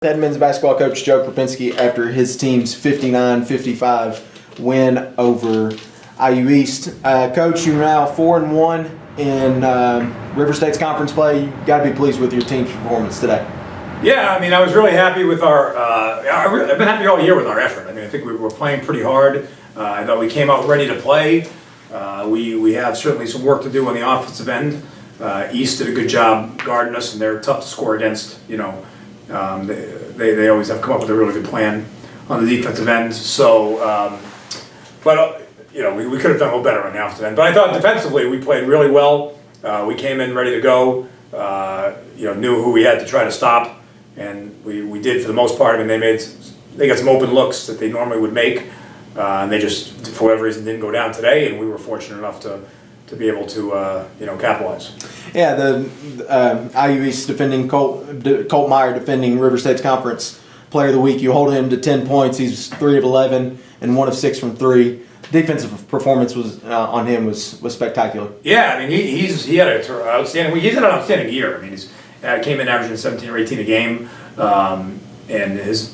Head men's basketball coach Joe Krupinski after his team's 59-55 win over IU East. Coach, you're now 4-1 in River State's conference play. You got to be pleased with your team's performance today. Yeah, I mean, I was really happy with I've been happy all year with our effort. I mean, I think we were playing pretty hard. I thought we came out ready to play. We have certainly some work to do on the offensive end. East did a good job guarding us, and they're tough to score against. They always have come up with a really good plan on the defensive end. So, we could have done a little better on the offensive end. But I thought defensively we played really well. We came in ready to go. Knew who we had to try to stop, and we did for the most part. I mean, they got some open looks that they normally would make, and they just for whatever reason didn't go down today. And we were fortunate enough to be able to capitalize. Yeah, the IU East defending Colt Meyer defending River State's conference player of the week. You hold him to 10 points. He's 3 of 11 and 1 of 6 from 3. Defensive performance on him was spectacular. Yeah, I mean he had an outstanding year. I mean he came in averaging 17 or 18 a game, and has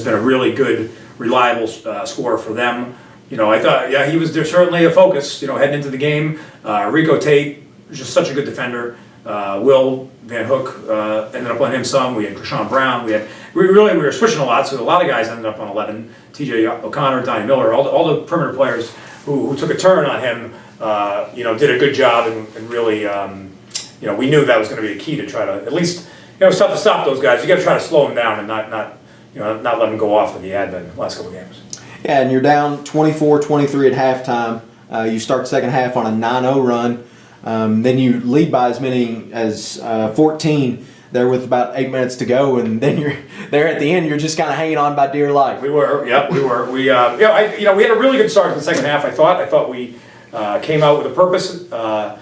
been a really good, reliable scorer for them. I thought, he was certainly a focus, heading into the game. Rico Tate was just such a good defender. Will Van Hook ended up on him some. We had Krishan Brown. We were switching a lot, so a lot of guys ended up on 11. T.J. O'Connor, Donnie Miller, all the perimeter players who took a turn on him, did a good job and really, we knew that was going to be the key to try to at least, it's tough to stop those guys. You got to try to slow them down and not let them go off like he had been the last couple of games. Yeah, and you're down 24-23 at halftime. You start the second half on a 9-0 run. Then you lead by as many as 14 there with about 8 minutes to go, and then you're there at the end. You're just kind of hanging on by dear life. We were. We had a really good start in the second half. I thought we came out with a purpose. Got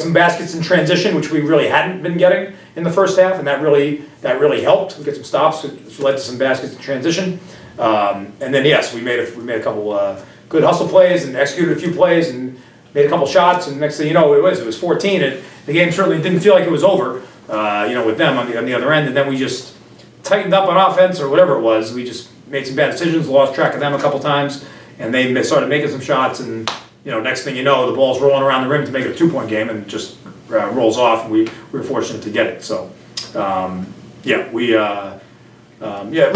some baskets in transition, which we really hadn't been getting in the first half, and that really helped. We get some stops, which led to some baskets in transition. And then yes, we made a couple good hustle plays and executed a few plays and made a couple shots. And next thing you know, it was 14. And the game certainly didn't feel like it was over. With them on the other end. And then we just tightened up on offense or whatever it was. We just made some bad decisions, lost track of them a couple times, and they started making some shots. And next thing you know, the ball's rolling around the rim to make it a 2-point game, and it just rolls off. And we were fortunate to get it. So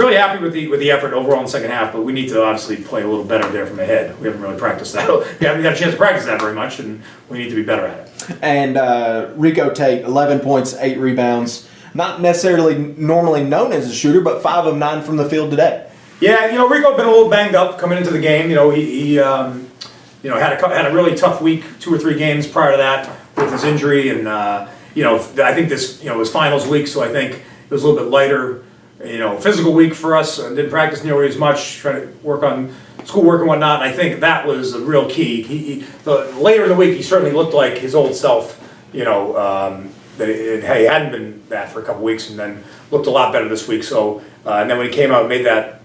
really happy with the effort overall in the second half, but we need to obviously play a little better there from ahead. We haven't really practiced that. We haven't got a chance to practice that very much, and we need to be better at it. And Rico Tate, 11 points, 8 rebounds. Not necessarily normally known as a shooter, but 5 of 9 from the field today. Yeah, Rico had been a little banged up coming into the game. He had a really tough week, 2 or 3 games prior to that with his injury, and I think this was finals week, so I think it was a little bit lighter. Physical week for us. Didn't practice nearly as much. Trying to work on schoolwork and whatnot. And I think that was a real key. Later in the week, he certainly looked like his old self. He hadn't been that for a couple weeks, and then looked a lot better this week. So, and then when he came out and made that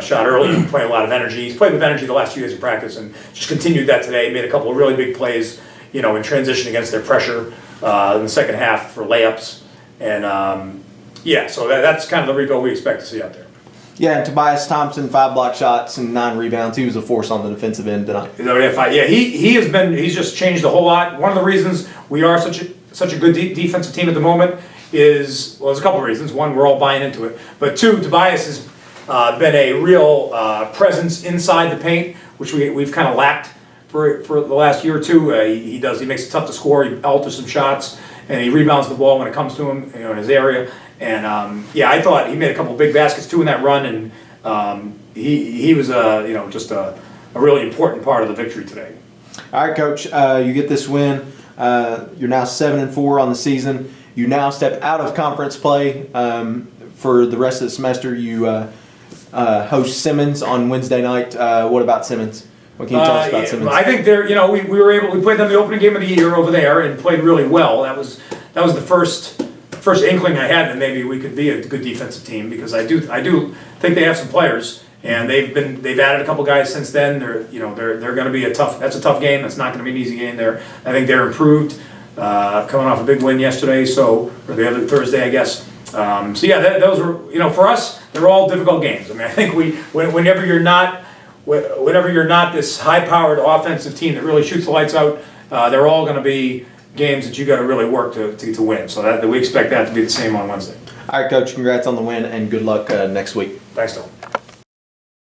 shot early, he played a lot of energy. He's played with energy the last few days of practice, and just continued that today. Made a couple of really big plays, in transition against their pressure in the second half for layups, and. So that's kind of the Rico we expect to see out there. Yeah, and Tobias Thompson, 5 block shots and 9 rebounds. He was a force on the defensive end tonight. Yeah, he's just changed a whole lot. One of the reasons we are such a good defensive team at the moment is, there's a couple of reasons. One, we're all buying into it. But 2, Tobias has been a real presence inside the paint, which we've kind of lacked for the last year or two. He makes it tough to score. He alters some shots, and he rebounds the ball when it comes to him, in his area. And I thought he made a couple big baskets too in that run, and he was just a really important part of the victory today. All right, Coach, you get this win. You're now 7-4 on the season. You now step out of conference play for the rest of the semester. You host Simmons on Wednesday night. What about Simmons? What can you tell us about Simmons? I think we played them the opening game of the year over there and played really well. That was the first inkling I had that maybe we could be a good defensive team, because I do think they have some players, and they've added a couple guys since then. They're going to be that's a tough game. That's not going to be an easy game. I think they're improved, coming off a big win yesterday, or the other Thursday, I guess. So yeah, those were, for us, they're all difficult games. I mean, I think whenever you're not this high-powered offensive team that really shoots the lights out, they're all going to be games that you got to really work to win. So that we expect that to be the same on Wednesday. All right, Coach, congrats on the win and good luck next week. Thanks, Dylan.